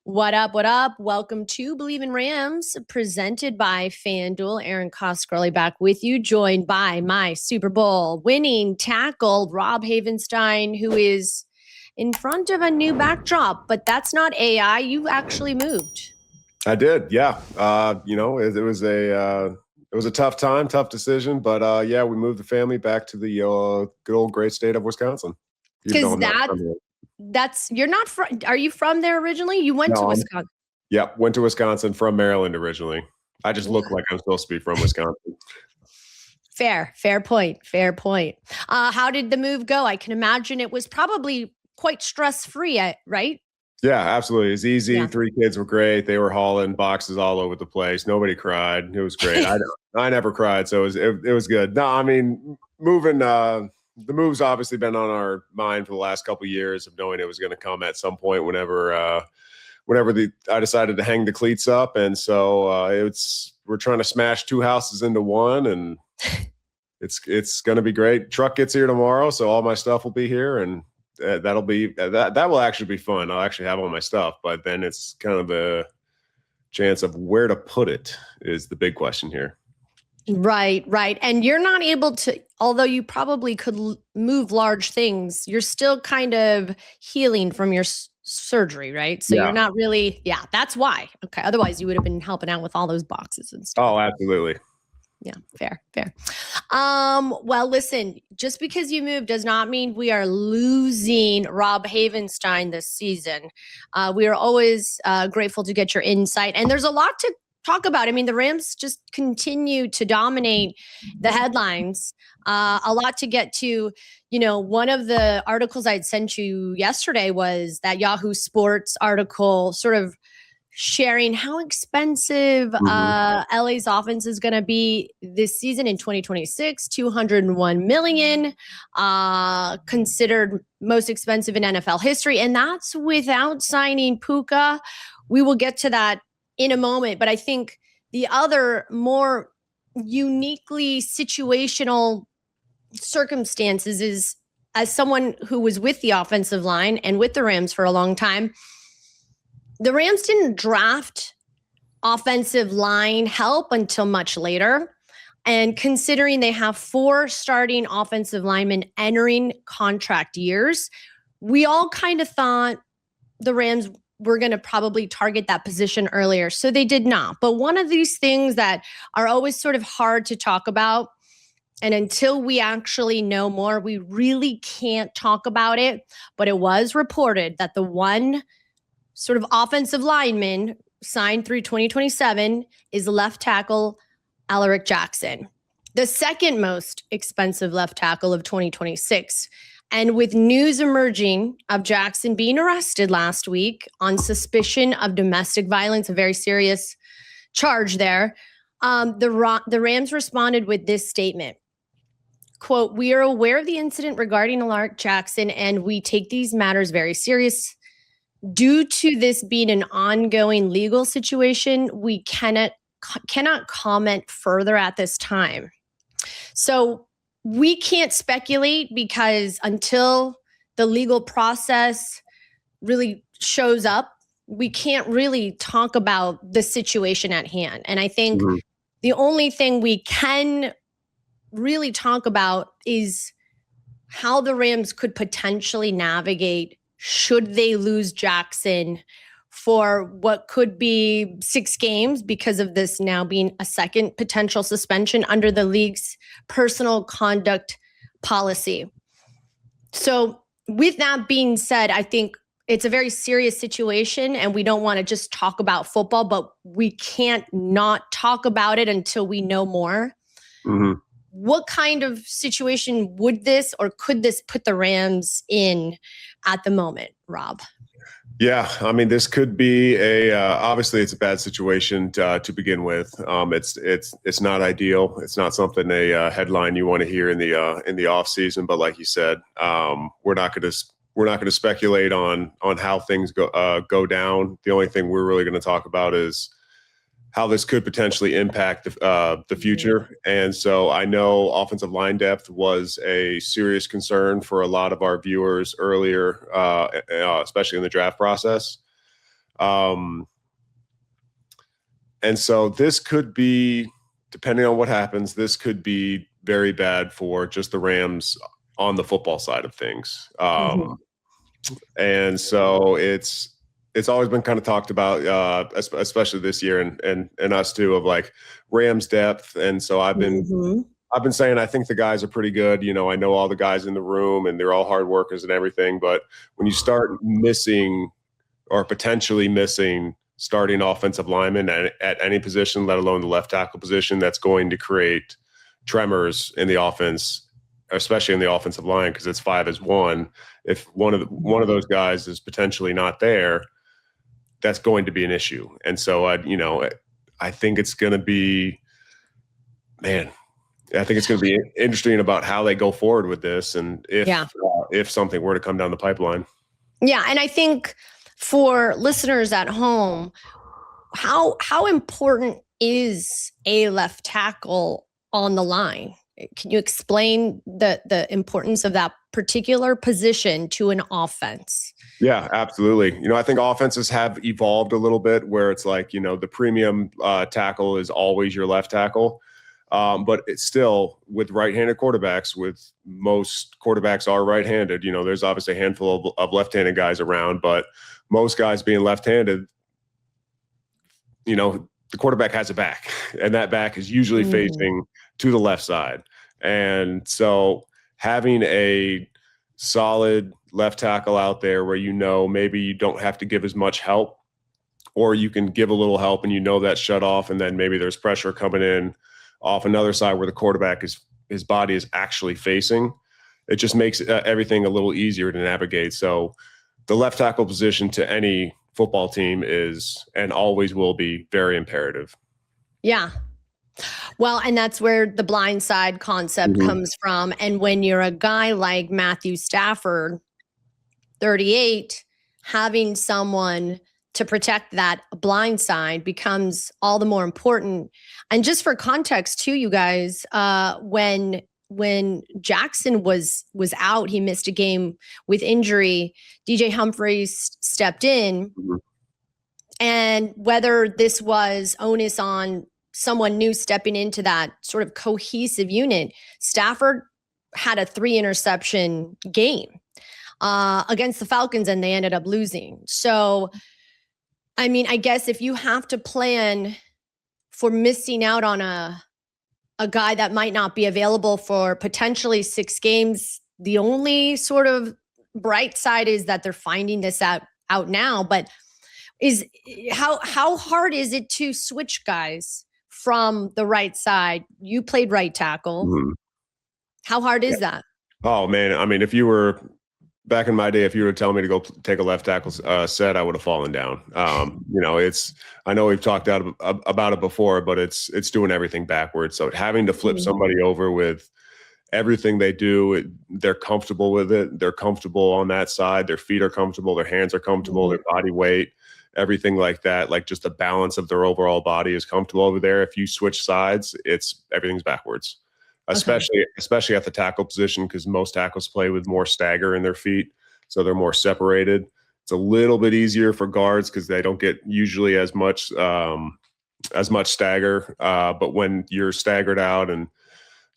What up? What up? Welcome to Believe in Rams, presented by FanDuel. Erin Coscarelli back with you, joined by my Super Bowl winning tackle, Rob Havenstein, who is in front of a new backdrop. But that's not AI. You actually moved. I did, yeah. It was a tough time, tough decision, but yeah, we moved the family back to the good old great state of Wisconsin. Because you're not from. Are you from there originally? You went to Wisconsin. Yeah, went to Wisconsin from Maryland originally. I just look like I'm supposed to be from Wisconsin. Fair point. How did the move go? I can imagine it was probably quite stress-free, right? Yeah, absolutely. It's easy. Yeah. 3 kids were great. They were hauling boxes all over the place. Nobody cried. It was great. I never cried, so it was good. No, I mean, moving. The move's obviously been on our mind for the last couple of years of knowing it was going to come at some point whenever I decided to hang the cleats up. And so we're trying to smash 2 houses into one, and it's going to be great. Truck gets here tomorrow, so all my stuff will be here, and that will actually be fun. I'll actually have all my stuff, but then it's kind of the chance of where to put it is the big question here. Right. And you're not able to, although you probably could move large things, you're still kind of healing from your surgery, right? So You're not really, that's why. Okay. Otherwise you would have been helping out with all those boxes and stuff. Oh, absolutely. Yeah, fair. Well, listen, just because you moved does not mean we are losing Rob Havenstein this season. We are always grateful to get your insight. And there's a lot to talk about. I mean, the Rams just continue to dominate the headlines. A lot to get to. You know, one of the articles I'd sent you yesterday was that Yahoo Sports article sort of sharing how expensive LA's offense is going to be this season in 2026, $201 million, considered most expensive in NFL history. And that's without signing Puka. We will get to that in a moment. But I think the other more uniquely situational circumstances is, as someone who was with the offensive line and with the Rams for a long time, the Rams didn't draft offensive line help until much later. And considering they have 4 starting offensive linemen entering contract years, we all kind of thought the Rams were going to probably target that position earlier. So they did not. But one of these things that are always sort of hard to talk about, and until we actually know more, we really can't talk about it. But it was reported that the one sort of offensive lineman signed through 2027 is left tackle Alaric Jackson, the second most expensive left tackle of 2026. And with news emerging of Jackson being arrested last week on suspicion of domestic violence, a very serious charge there, the Rams responded with this statement. Quote, "We are aware of the incident regarding Alaric Jackson, and we take these matters very serious. Due to this being an ongoing legal situation, we cannot comment further at this time." So we can't speculate because until the legal process really shows up, we can't really talk about the situation at hand. And I think the only thing we can really talk about is how the Rams could potentially navigate should they lose Jackson for what could be 6 games because of this now being a second potential suspension under the league's personal conduct policy. So with that being said, I think it's a very serious situation and we don't want to just talk about football, but we can't not talk about it until we know more. What kind of situation would this or could this put the Rams in at the moment, Rob? Yeah, I mean, this could be obviously it's a bad situation to begin with. It's not ideal. It's not something a headline you want to hear in the off season. But like you said, we're not going to speculate on how things go down. The only thing we're really going to talk about is how this could potentially impact the future. And so I know offensive line depth was a serious concern for a lot of our viewers earlier, especially in the draft process. And so this could be, depending on what happens, this could be very bad for just the Rams on the football side of things. And so it's always been kind of talked about, especially this year and us too, of like Rams depth. And so I've been saying I think the guys are pretty good. You know, I know all the guys in the room and they're all hard workers and everything. But when you start missing or potentially missing starting offensive linemen at any position, let alone the left tackle position, that's going to create tremors in the offense, especially in the offensive line, because it's 5-1. If one of those guys is potentially not there, that's going to be an issue. And so I think it's going to be, I think it's going to be interesting about how they go forward with this, and if something were to come down the pipeline. Yeah, and I think for listeners at home, how important is a left tackle on the line? Can you explain the importance of that particular position to an offense? Yeah, absolutely. You know, I think offenses have evolved a little bit where it's like, you know, the premium tackle is always your left tackle. But it's still, with right-handed quarterbacks, with most quarterbacks are right-handed. You know, there's obviously a handful of left-handed guys around, but most guys being left-handed, you know, the quarterback has a back, and that back is usually facing to the left side. And so having a solid left tackle out there where, you know, maybe you don't have to give as much help, or you can give a little help and you know that's shut off, and then maybe there's pressure coming in off another side where the quarterback his body is actually facing. It just makes everything a little easier to navigate. So the left tackle position to any football team is, and always will be, very imperative. Yeah. Well, and that's where the blind side concept comes from. And when you're a guy like Matthew Stafford, 38, having someone to protect that blind side becomes all the more important. And just for context too, you guys, when Jackson was out, he missed a game with injury, DJ Humphries stepped in. And whether this was onus on someone new stepping into that sort of cohesive unit, Stafford had a 3-interception game against the Falcons, and they ended up losing. So, I mean, I guess if you have to plan for missing out on a guy that might not be available for potentially 6 games, the only sort of bright side is that they're finding this out now. But how hard is it to switch guys from the right side? You played right tackle. How hard is that? Oh man, I mean, if you were back in my day, if you were to tell me to go take a left tackle set, I would have fallen down. You know, I know we've talked about it before, but it's doing everything backwards. So having to flip somebody over with everything they do, they're comfortable with it. They're comfortable on that side. Their feet are comfortable. Their hands are comfortable. Their body weight, everything like that. Like just the balance of their overall body is comfortable over there. If you switch sides, everything's backwards. Especially at the tackle position, because most tackles play with more stagger in their feet, so they're more separated. It's a little bit easier for guards because they don't get usually as much stagger. But when you're staggered out and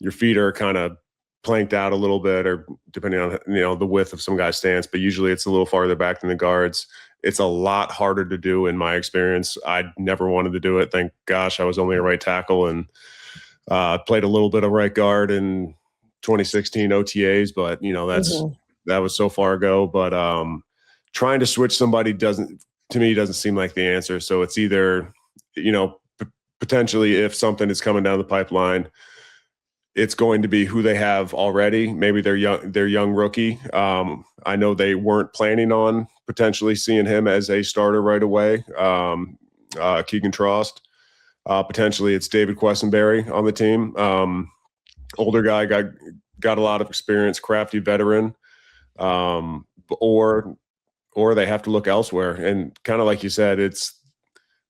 your feet are kind of planked out a little bit, or depending on the width of some guy's stance, but usually it's a little farther back than the guards. It's a lot harder to do in my experience. I never wanted to do it. Thank gosh I was only a right tackle, and played a little bit of right guard in 2016 OTAs, but that was so far ago. But trying to switch somebody doesn't seem like the answer. So it's either, potentially if something is coming down the pipeline, it's going to be who they have already. Maybe their young rookie. I know they weren't planning on potentially seeing him as a starter right away. Keagen Trost. Potentially it's David Quessenberry on the team. Older guy, got a lot of experience, crafty veteran. Or they have to look elsewhere. And kind of like you said,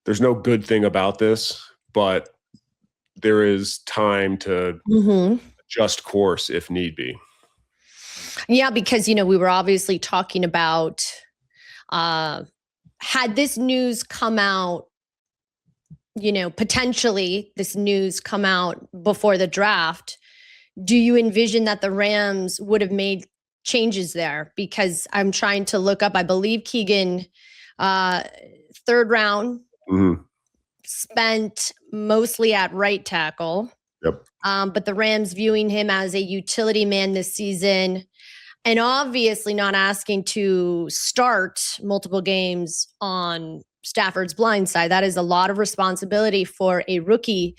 there's no good thing about this, but there is time to adjust course if need be. Yeah, because we were obviously talking about had this news come out, potentially this news come out before the draft, do you envision that the Rams would have made changes there? Because I'm trying to look up, I believe Keagen, third round, spent mostly at right tackle. Yep. But the Rams viewing him as a utility man this season, and obviously not asking to start multiple games on Stafford's blind side. That is a lot of responsibility for a rookie.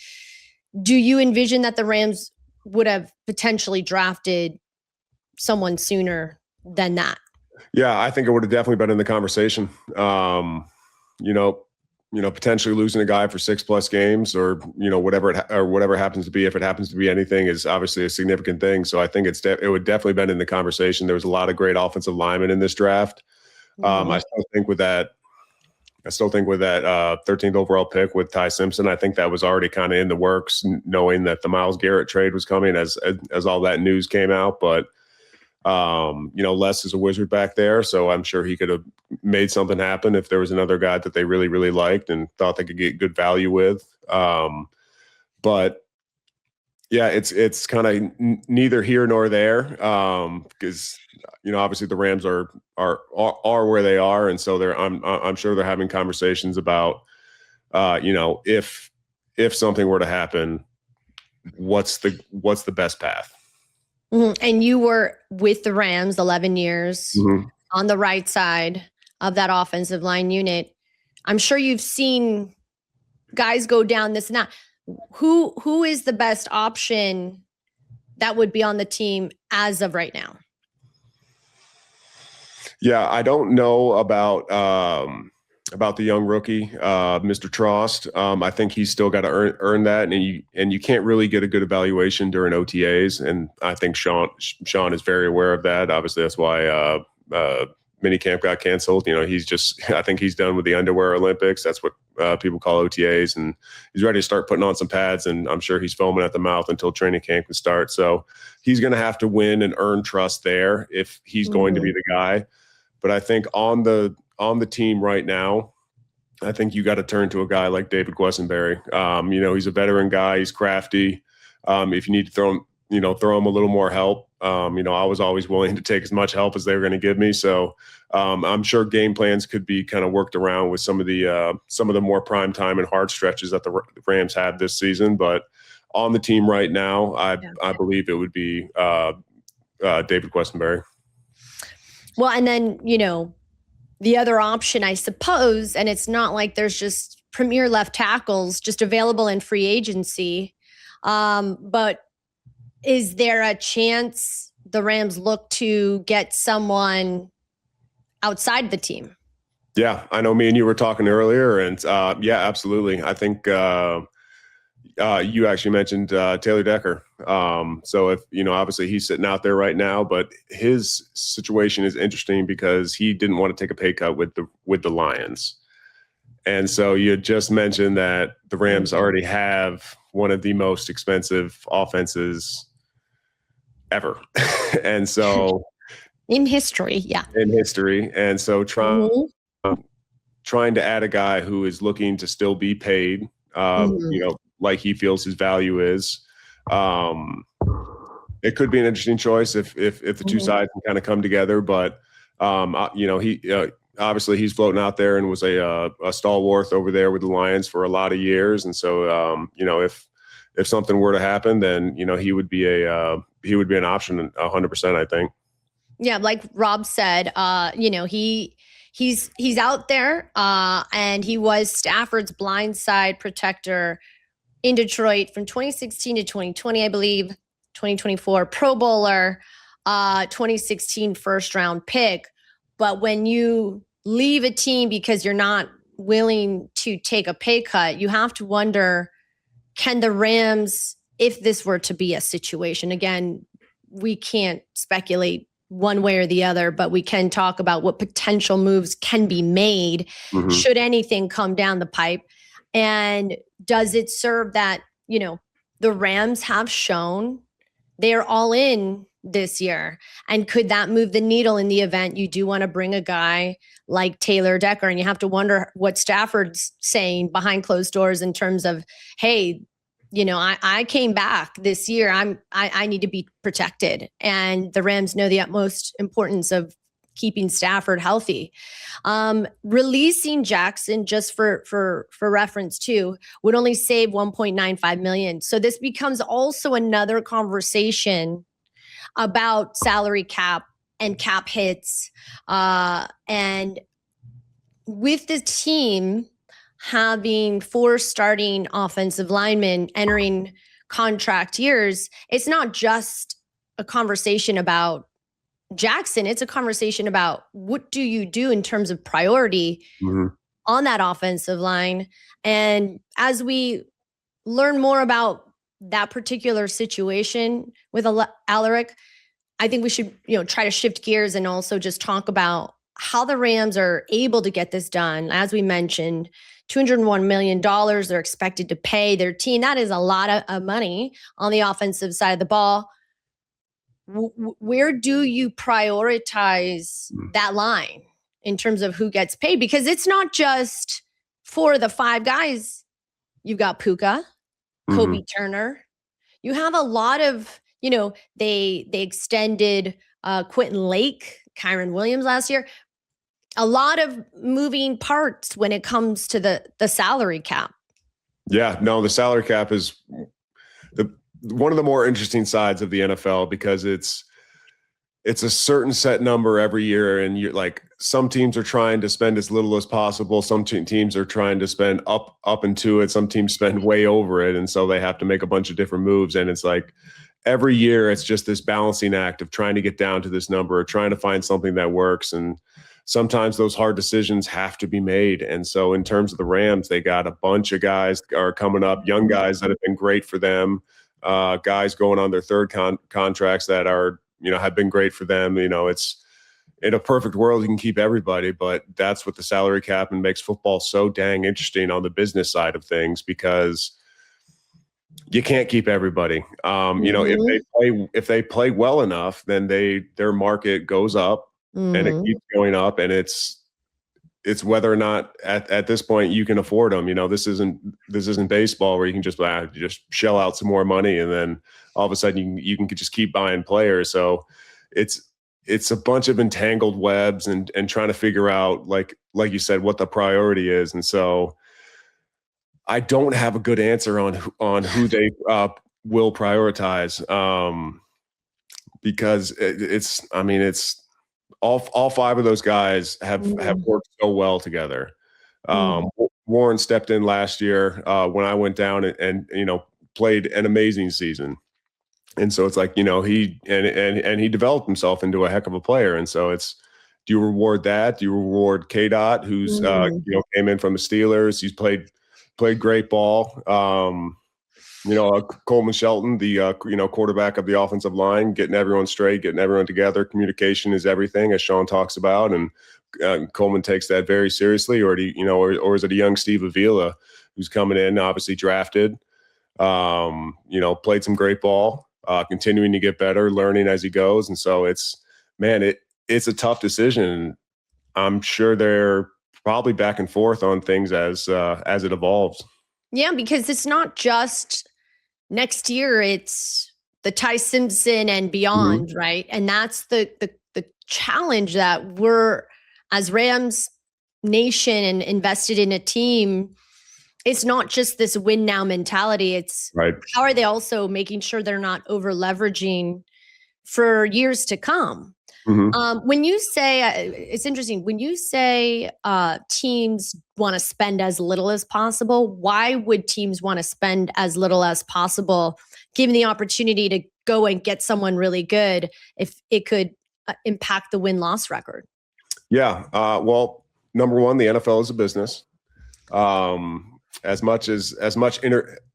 Do you envision that the Rams would have potentially drafted someone sooner than that? Yeah, I think it would have definitely been in the conversation. Potentially losing a guy for 6+ games, or whatever happens to be, if it happens to be anything, is obviously a significant thing. So I think it would definitely been in the conversation. There was a lot of great offensive linemen in this draft. I still think with that 13th overall pick with Ty Simpson, I think that was already kind of in the works, knowing that the Myles Garrett trade was coming as all that news came out. But Les is a wizard back there, so I'm sure he could have made something happen if there was another guy that they really, really liked and thought they could get good value with. But yeah, it's kind of neither here nor there, because obviously the Rams are where they are, and so I'm sure they're having conversations about if something were to happen, what's the best path. And you were with the Rams 11 years on the right side of that offensive line unit. I'm sure you've seen guys go down this and that. Who is the best option that would be on the team as of right now? Yeah, I don't know about the young rookie, Mr. Trost. I think he's still got to earn that, and you can't really get a good evaluation during OTAs. And I think Sean is very aware of that. Obviously, that's why minicamp got canceled. I think he's done with the underwear Olympics. That's what people call OTAs, and he's ready to start putting on some pads. And I'm sure he's foaming at the mouth until training camp can start. So he's going to have to win and earn trust there if he's going to be the guy. But I think on the team right now, I think you got to turn to a guy like David Quessenberry. He's a veteran guy. He's crafty. If you need to throw him a little more help, I was always willing to take as much help as they were going to give me. So I'm sure game plans could be kind of worked around with some of the more prime time and hard stretches that the Rams have this season. But on the team right now, I believe it would be David Quessenberry. Well, and then, the other option, I suppose, and it's not like there's just premier left tackles just available in free agency, but is there a chance the Rams look to get someone outside the team? Yeah, I know me and you were talking earlier, and yeah, absolutely. I think you actually mentioned Taylor Decker. So if, obviously he's sitting out there right now, but his situation is interesting because he didn't want to take a pay cut with the Lions. And so you had just mentioned that the Rams already have one of the most expensive offenses ever. And so in history. Yeah. In history. And so trying to add a guy who is looking to still be paid, like he feels his value is, it could be an interesting choice if the two sides can kind of come together. But he obviously he's floating out there and was a stalwart over there with the Lions for a lot of years. And so if something were to happen, then he would be an option 100%, I think. Yeah, like Rob said, he's out there, and he was Stafford's blindside protector in Detroit from 2016 to 2020, I believe. 2024 Pro Bowler, 2016 first round pick. But when you leave a team because you're not willing to take a pay cut, you have to wonder, can the Rams, if this were to be a situation, again, we can't speculate one way or the other, but we can talk about what potential moves can be made should anything come down the pipe. And does it serve that, the Rams have shown they're all in this year? And could that move the needle in the event you do want to bring a guy like Taylor Decker? And you have to wonder what Stafford's saying behind closed doors in terms of, hey, I came back this year. I need to be protected. And the Rams know the utmost importance of keeping Stafford healthy. Releasing Jackson, just for reference too, would only save $1.95 million. So this becomes also another conversation about salary cap and cap hits. And with the team having 4 starting offensive linemen entering contract years, it's not just a conversation about Jackson. It's a conversation about what do you do in terms of priority on that offensive line. And as we learn more about that particular situation with Alaric, I think we should, try to shift gears and also just talk about how the Rams are able to get this done. As we mentioned, $201 million they're expected to pay their team. That is a lot of money on the offensive side of the ball. Where do you prioritize that line in terms of who gets paid? Because it's not just for the 5 guys. You've got Puka, Kobe Turner. You have a lot of, they extended Quentin Lake, Kyron Williams last year. A lot of moving parts when it comes to the salary cap. Yeah, no, the salary cap is one of the more interesting sides of the NFL because it's a certain set number every year, and you're like, some teams are trying to spend as little as possible. Some teams are trying to spend up into it. Some teams spend way over it, and so they have to make a bunch of different moves. And it's like every year, it's just this balancing act of trying to get down to this number, or trying to find something that works. And sometimes those hard decisions have to be made. And so in terms of the Rams, they got a bunch of guys are coming up, young guys that have been great for them. Guys going on their third contracts that are, have been great for them. It's in a perfect world, you can keep everybody, but that's what the salary cap and makes football so dang interesting on the business side of things, because you can't keep everybody. If they play well enough, then their market goes up and it keeps going up, and it's whether or not at this point you can afford them. This isn't baseball where you can just shell out some more money and then all of a sudden you can just keep buying players. So it's a bunch of entangled webs and trying to figure out, like you said, what the priority is. And so I don't have a good answer on who they will prioritize, because it's all 5 of those guys have worked so well together. Warren stepped in last year when I went down and played an amazing season. And so it's like, he developed himself into a heck of a player. And so it's, do you reward that? Do you reward K-Dot, who's came in from the Steelers? He's played great ball. Coleman Shelton, the quarterback of the offensive line, getting everyone straight, getting everyone together. Communication is everything, as Sean talks about, and Coleman takes that very seriously. Or is it a young Steve Avila who's coming in, obviously drafted, played some great ball, continuing to get better, learning as he goes, and so it's a tough decision. I'm sure they're probably back and forth on things as it evolves. Yeah, because it's not just next year, it's the Ty Simpson and beyond, right? And that's the challenge that we're, as Rams Nation and invested in a team, it's not just this win now mentality. It's right. How are they also making sure they're not over leveraging for years to come? When you say, it's interesting, when you say teams want to spend as little as possible, why would teams want to spend as little as possible, given the opportunity to go and get someone really good if it could impact the win-loss record? Yeah. Well, number one, the NFL is a business. As much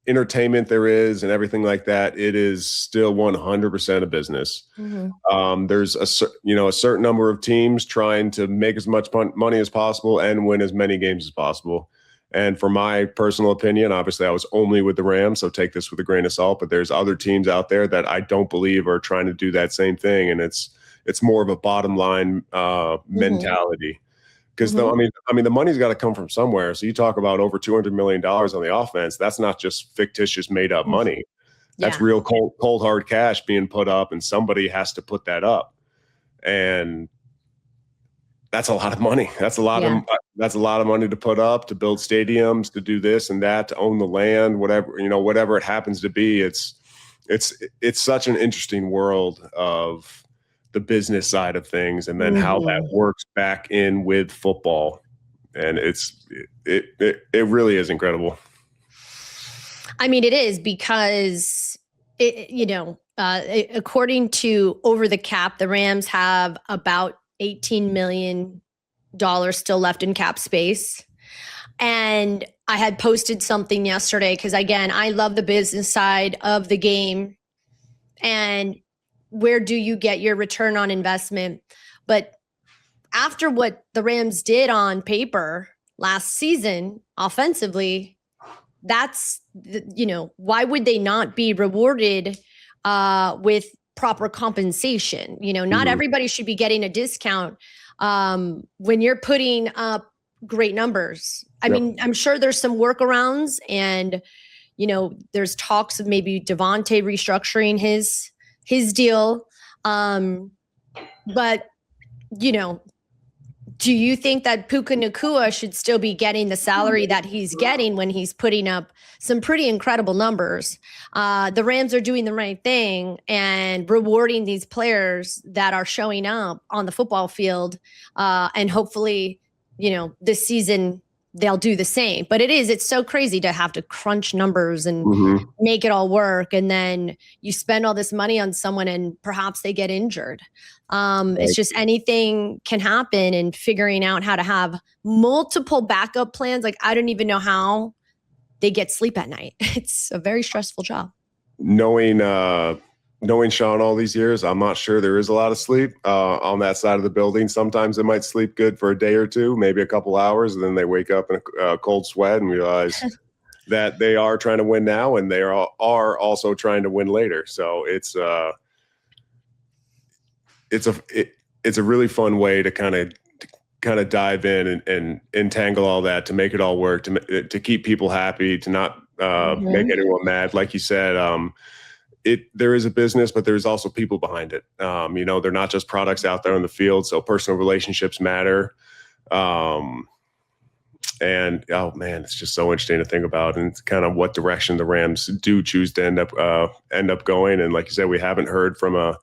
entertainment there is and everything like that, it is still 100% a business. There's a certain number of teams trying to make as much money as possible and win as many games as possible. And for my personal opinion, obviously I was only with the Rams, so take this with a grain of salt, but there's other teams out there that I don't believe are trying to do that same thing. And it's more of a bottom line mentality. Because I mean, the money's got to come from somewhere. So you talk about over $200 million on the offense. That's not just fictitious made up money. That's real cold hard cash being put up, and somebody has to put that up. And that's a lot of money. That's a lot of money to put up, to build stadiums, to do this and that, to own the land, whatever it happens to be. It's such an interesting world of the business side of things, and then how that works back in with football. And it really is incredible. I mean, it is, because according to Over the Cap, the Rams have about $18 million still left in cap space. And I had posted something yesterday because, again, I love the business side of the game. And where do you get your return on investment? But after what the Rams did on paper last season offensively, that's, why would they not be rewarded with proper compensation? Not everybody should be getting a discount when you're putting up great numbers. I mean, I'm sure there's some workarounds, and there's talks of maybe Devontae restructuring his deal. But do you think that Puka Nacua should still be getting the salary that he's getting when he's putting up some pretty incredible numbers? The Rams are doing the right thing and rewarding these players that are showing up on the football field. And hopefully, this season they'll do the same. But it's so crazy to have to crunch numbers and make it all work. And then you spend all this money on someone and perhaps they get injured. It's just anything can happen, and figuring out how to have multiple backup plans. Like, I don't even know how they get sleep at night. It's a very stressful job. Knowing Sean all these years, I'm not sure there is a lot of sleep on that side of the building. Sometimes they might sleep good for a day or two, maybe a couple hours, and then they wake up in a cold sweat and realize that they are trying to win now, and they are also trying to win later. So it's a really fun way to kind of dive in and entangle all that, to make it all work, to keep people happy, to not make anyone mad. Like you said, there is a business, but there's also people behind it. They're not just products out there on the field. So personal relationships matter. And oh man, it's just so interesting to think about, and it's kind of what direction the Rams do choose to end up going. And like you said, we haven't heard from a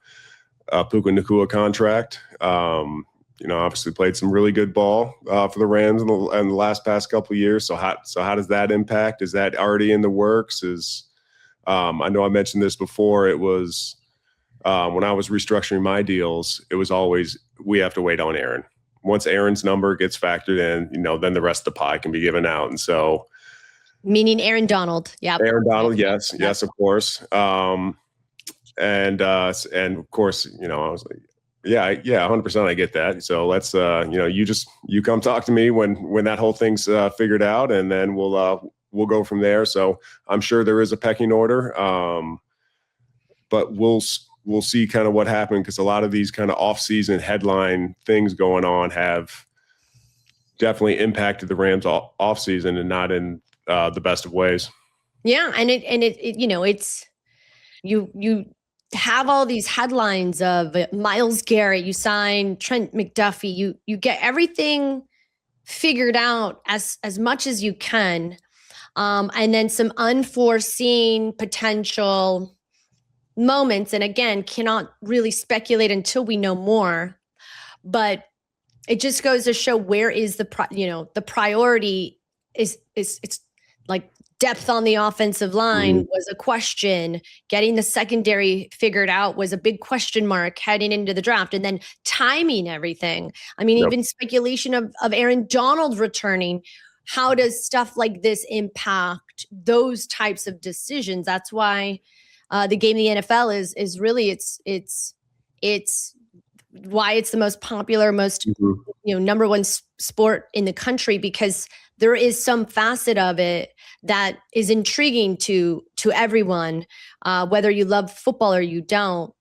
Puka Nacua contract. Obviously played some really good ball for the Rams in the past couple of years. So how does that impact? Is that already in the works? I know I mentioned this before. It was when I was restructuring my deals, it was always, we have to wait on Erin. Once Erin's number gets factored in, then the rest of the pie can be given out. And so, meaning Aaron Donald. Yeah. Aaron Donald. Yes. Yep. Yes, of course. And of course, I was like, yeah, 100%. I get that. So let's, you come talk to me when that whole thing's figured out, and then we'll go from there. So I'm sure there is a pecking order, but we'll see kind of what happened, because a lot of these kind of off-season headline things going on have definitely impacted the Rams off-season, and not in the best of ways. Yeah, and it's you have all these headlines of Myles Garrett, you sign Trent McDuffie, you get everything figured out as much as you can. And then some unforeseen potential moments. And again, cannot really speculate until we know more. But it just goes to show where is the priority is it's like depth on the offensive line was a question. Getting the secondary figured out was a big question mark heading into the draft. And then timing everything. I mean, even speculation of Aaron Donald returning. How does stuff like this impact those types of decisions? That's why the game of the NFL is really it's why it's the most popular, most number one sport in the country, because there is some facet of it that is intriguing to everyone, whether you love football or you don't.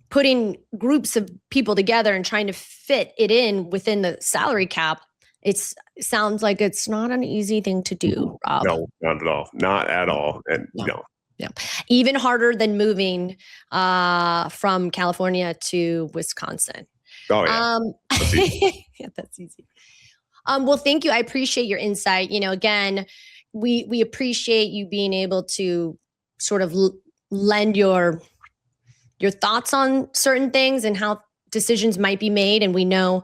Putting groups of people together and trying to fit it in within the salary cap, it sounds like it's not an easy thing to do, Rob. No, not at all. Not at all. And no. Even harder than moving from California to Wisconsin. Oh, yeah. That's easy. Yeah, that's easy. Well, thank you. I appreciate your insight. Again, we appreciate you being able to sort of lend your thoughts on certain things and how decisions might be made. And we know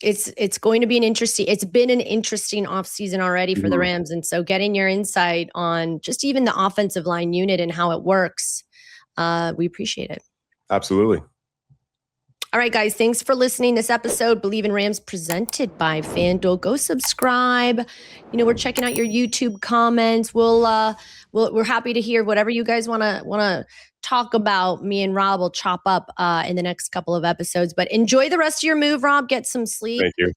it's going to be it's been an interesting offseason already for the Rams. And so getting your insight on just even the offensive line unit and how it works, we appreciate it. Absolutely. All right, guys, thanks for listening. This episode, Believe in Rams, presented by FanDuel. Go subscribe. We're checking out your YouTube comments. We're happy to hear whatever you guys want to talk about. Me and Rob will chop up in the next couple of episodes. But enjoy the rest of your move, Rob. Get some sleep. Thank you.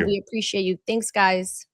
We appreciate you. Thanks, guys.